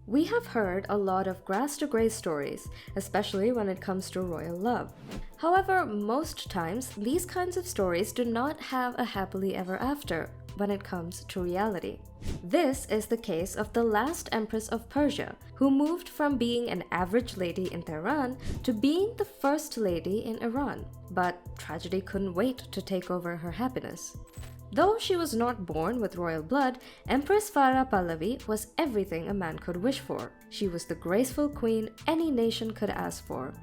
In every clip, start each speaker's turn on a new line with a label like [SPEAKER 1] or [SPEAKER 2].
[SPEAKER 1] We have heard a lot of grass-to-grace stories, especially when it comes to royal love. However, most times, these kinds of stories do not have a happily ever after when it comes to reality. This is the case of the last Empress of Persia, who moved from being an average lady in Tehran to being the first lady in Iran. But tragedy couldn't wait to take over her happiness. Though she was not born with royal blood, Empress Farah Pahlavi was everything a man could wish for. She was the graceful queen any nation could ask for.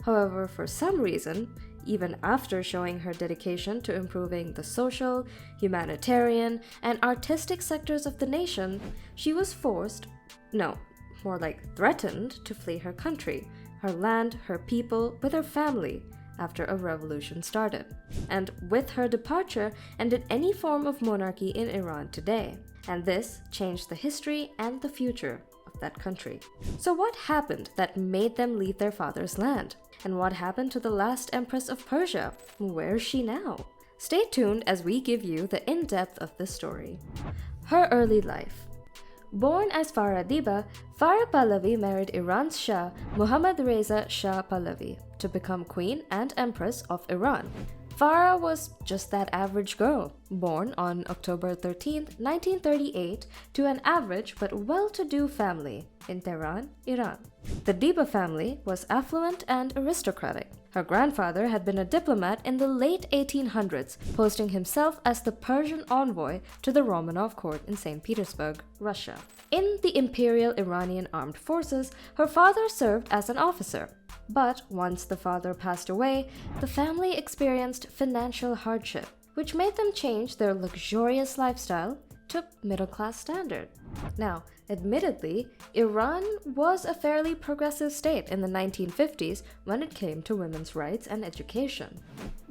[SPEAKER 1] However, for some reason, even after showing her dedication to improving the social, humanitarian, and artistic sectors of the nation, she was forced, no, more like threatened, to flee her country, her land, her people, with her family, after a revolution started. And with her departure ended any form of monarchy in Iran today. And this changed the history and the future of that country. So what happened that made them leave their father's land? And what happened to the last Empress of Persia? Where is she now? Stay tuned as we give you the in-depth of this story. Her early life. Born as Farah Diba, Farah Pahlavi married Iran's Shah Muhammad Reza Shah Pahlavi to become queen and empress of Iran. Farah was just that average girl, born on October 13, 1938, to an average but well-to-do family in Tehran, Iran. The Diba family was affluent and aristocratic. Her grandfather had been a diplomat in the late 1800s, posting himself as the Persian envoy to the Romanov court in St. Petersburg, Russia. In the Imperial Iranian Armed Forces, her father served as an officer. But once the father passed away, the family experienced financial hardship, which made them change their luxurious lifestyle to middle-class standard. Now, admittedly, Iran was a fairly progressive state in the 1950s when it came to women's rights and education.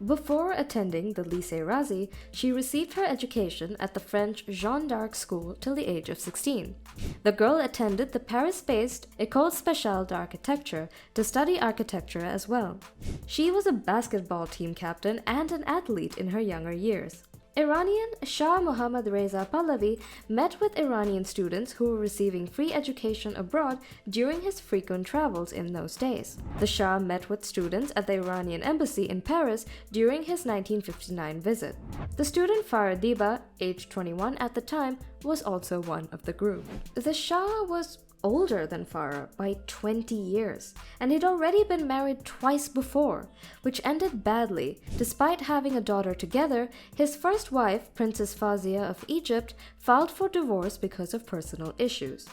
[SPEAKER 1] Before attending the Lycée Razi, she received her education at the French Jeanne d'Arc School till the age of 16. The girl attended the Paris-based École Spéciale d'Architecture to study architecture as well. She was a basketball team captain and an athlete in her younger years. Iranian Shah Muhammad Reza Pahlavi met with Iranian students who were receiving free education abroad during his frequent travels in those days. The Shah met with students at the Iranian embassy in Paris during his 1959 visit. The student Farah Diba, aged 21 at the time, was also one of the group. The Shah was older than Farah by 20 years, and he'd already been married twice before, which ended badly. Despite having a daughter together, his first wife, Princess Fazia of Egypt, filed for divorce because of personal issues.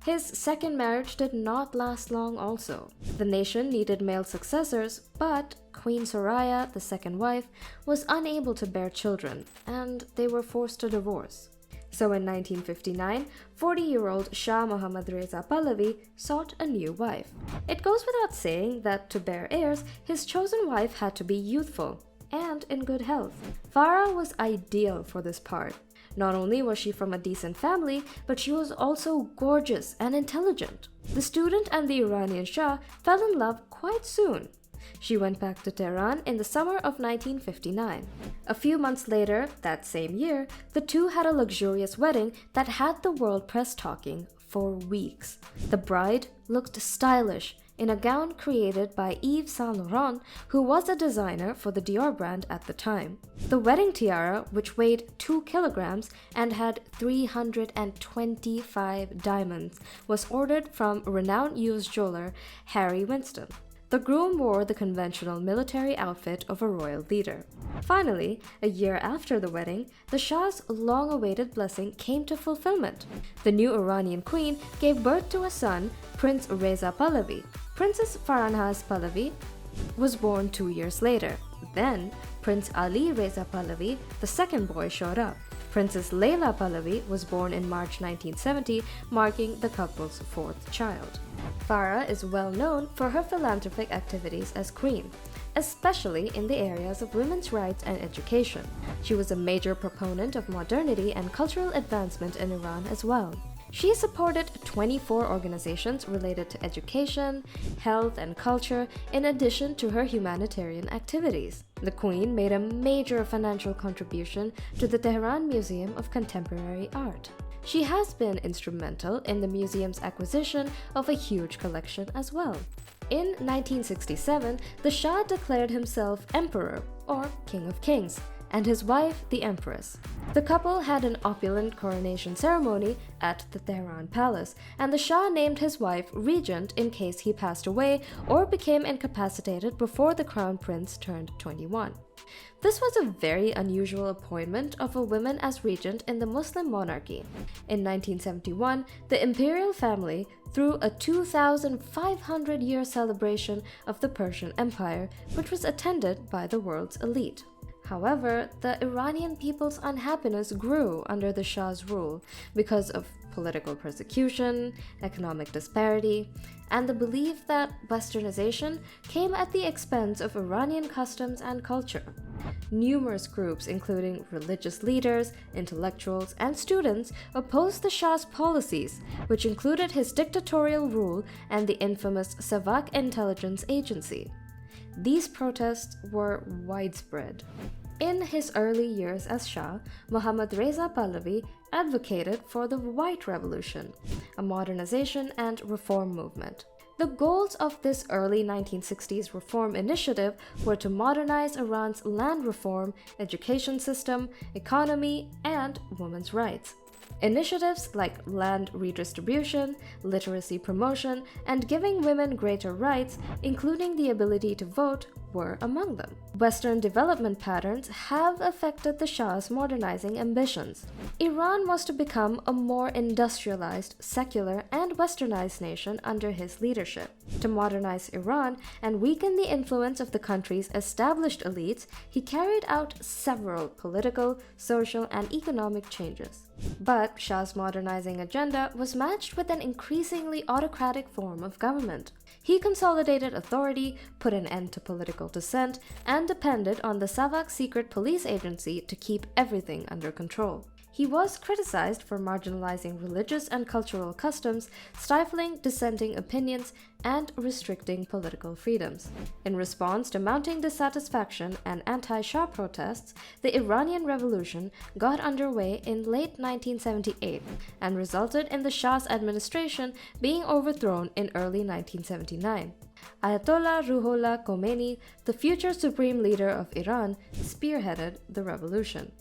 [SPEAKER 1] His second marriage did not last long also. The nation needed male successors, but Queen Soraya, the second wife, was unable to bear children, and they were forced to divorce. So in 1959, 40-year-old Shah Muhammad Reza Pahlavi sought a new wife. It goes without saying that to bear heirs, his chosen wife had to be youthful and in good health. Farah was ideal for this part. Not only was she from a decent family, but she was also gorgeous and intelligent. The student and the Iranian Shah fell in love quite soon. She went back to Tehran in the summer of 1959. A few months later, that same year, the two had a luxurious wedding that had the world press talking for weeks. The bride looked stylish in a gown created by Yves Saint Laurent, who was a designer for the Dior brand at the time. The wedding tiara, which weighed 2 kilograms and had 325 diamonds, was ordered from renowned US jeweler Harry Winston. The groom wore the conventional military outfit of a royal leader. Finally, a year after the wedding, the Shah's long-awaited blessing came to fulfillment. The new Iranian queen gave birth to a son, Prince Reza Pahlavi. Princess Farnaz Pahlavi was born 2 years later. Then, Prince Ali Reza Pahlavi, the second boy, showed up. Princess Leila Pahlavi was born in March 1970, marking the couple's fourth child. Farah is well known for her philanthropic activities as queen, especially in the areas of women's rights and education. She was a major proponent of modernity and cultural advancement in Iran as well. She supported 24 organizations related to education, health, and culture, in addition to her humanitarian activities. The Queen made a major financial contribution to the Tehran Museum of Contemporary Art. She has been instrumental in the museum's acquisition of a huge collection as well. In 1967, the Shah declared himself Emperor, or King of Kings, and his wife the Empress. The couple had an opulent coronation ceremony at the Tehran Palace, and the Shah named his wife regent in case he passed away or became incapacitated before the crown prince turned 21. This was a very unusual appointment of a woman as regent in the Muslim monarchy. In 1971, the imperial family threw a 2,500-year celebration of the Persian Empire, which was attended by the world's elite. However, the Iranian people's unhappiness grew under the Shah's rule because of political persecution, economic disparity, and the belief that Westernization came at the expense of Iranian customs and culture. Numerous groups, including religious leaders, intellectuals, and students, opposed the Shah's policies, which included his dictatorial rule and the infamous Savak intelligence agency. These protests were widespread. In his early years as Shah, Mohammad Reza Pahlavi advocated for the White Revolution, a modernization and reform movement. The goals of this early 1960s reform initiative were to modernize Iran's land reform, education system, economy, and women's rights. Initiatives like land redistribution, literacy promotion, and giving women greater rights, including the ability to vote, were among them. Western development patterns have affected the Shah's modernizing ambitions. Iran was to become a more industrialized, secular, and westernized nation under his leadership. To modernize Iran and weaken the influence of the country's established elites, he carried out several political, social, and economic changes. But Shah's modernizing agenda was matched with an increasingly autocratic form of government. He consolidated authority, put an end to political dissent, and depended on the Savak secret police agency to keep everything under control. He was criticized for marginalizing religious and cultural customs, stifling dissenting opinions, and restricting political freedoms. In response to mounting dissatisfaction and anti-Shah protests, the Iranian Revolution got underway in late 1978 and resulted in the Shah's administration being overthrown in early 1979. Ayatollah Ruhollah Khomeini, the future supreme leader of Iran, spearheaded the revolution.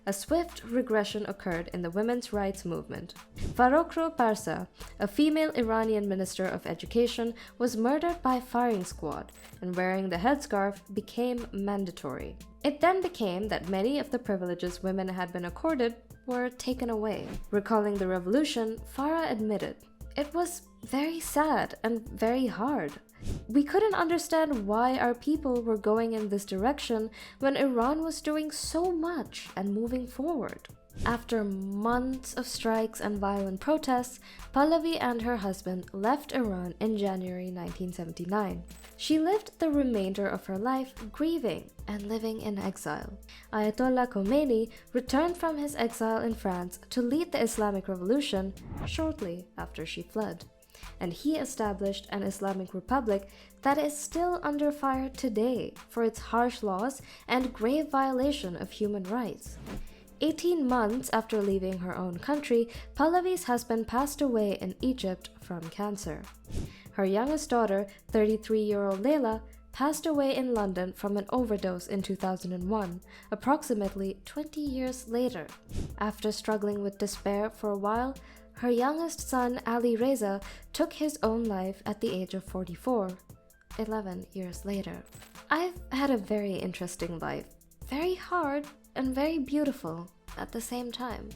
[SPEAKER 1] A swift regression occurred in the women's rights movement. Farokh Parsa, a female Iranian minister of education, was murdered by firing squad, and wearing the headscarf became mandatory. It then became that many of the privileges women had been accorded were taken away. Recalling the revolution, Farah admitted, "It was very sad and very hard. We couldn't understand why our people were going in this direction when Iran was doing so much and moving forward." After months of strikes and violent protests, Pahlavi and her husband left Iran in January 1979. She lived the remainder of her life grieving and living in exile. Ayatollah Khomeini returned from his exile in France to lead the Islamic Revolution shortly after she fled, and he established an Islamic Republic that is still under fire today for its harsh laws and grave violation of human rights. 18 months after leaving her own country, Pahlavi's husband passed away in Egypt from cancer. Her youngest daughter, 33-year-old Leila, passed away in London from an overdose in 2001, approximately 20 years later. After struggling with despair for a while, her youngest son, Ali Reza, took his own life at the age of 44, 11 years later. I've had a very interesting life, very hard and very beautiful at the same time,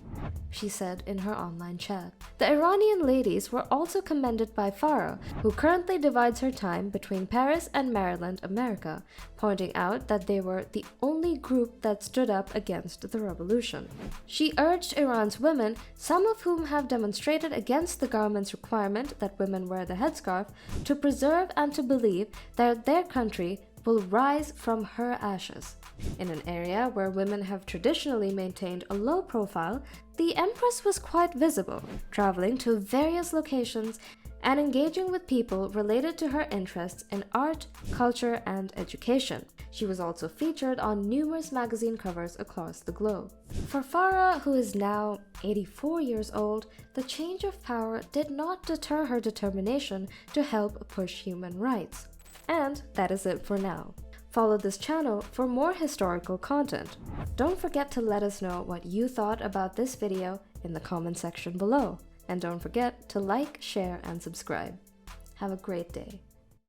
[SPEAKER 1] she said in her online chat. The Iranian ladies were also commended by Farah, who currently divides her time between Paris and Maryland, America, pointing out that they were the only group that stood up against the revolution. She urged Iran's women, some of whom have demonstrated against the government's requirement that women wear the headscarf, to preserve and to believe that their country will rise from her ashes. In an area where women have traditionally maintained a low profile, the Empress was quite visible, traveling to various locations and engaging with people related to her interests in art, culture, and education. She was also featured on numerous magazine covers across the globe. For Farah, who is now 84 years old, the change of power did not deter her determination to help push human rights. And that is it for now. Follow this channel for more historical content. Don't forget to let us know what you thought about this video in the comment section below. And don't forget to like, share, and subscribe. Have a great day.